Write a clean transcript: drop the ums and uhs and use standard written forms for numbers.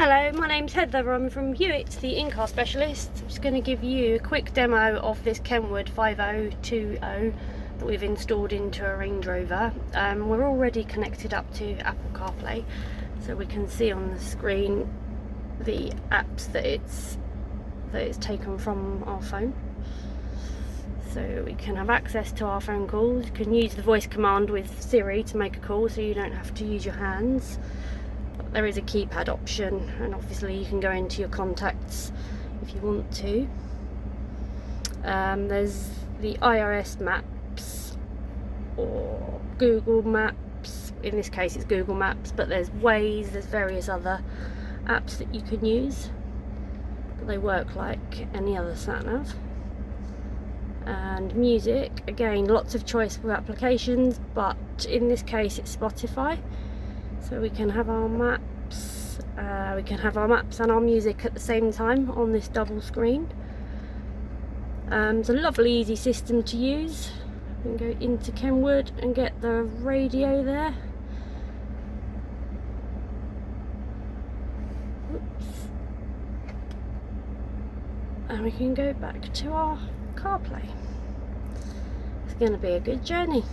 Hello, my name's Heather. I'm from Huets, the in-car specialist. I'm just going to give you a quick demo of this KENWOOD 5020 that we've installed into a Range Rover. We're already connected up to Apple CarPlay, so we can see on the screen the apps that it's taken from our phone. So we can have access to our phone calls. You can use the voice command with Siri to make a call, so you don't have to use your hands. There is a keypad option, and obviously you can go into your contacts if you want to. There's the iOS Maps or Google Maps. In this case it's Google Maps, but there's Waze, there's various other apps that you can use, but they work like any other sat-nav. And music, again, lots of choice for applications, but in this case it's Spotify. So we can have our maps, and our music at the same time on this double screen. It's a lovely, easy system to use. We can go into KENWOOD and get the radio there. Oops. And we can go back to our CarPlay. It's going to be a good journey.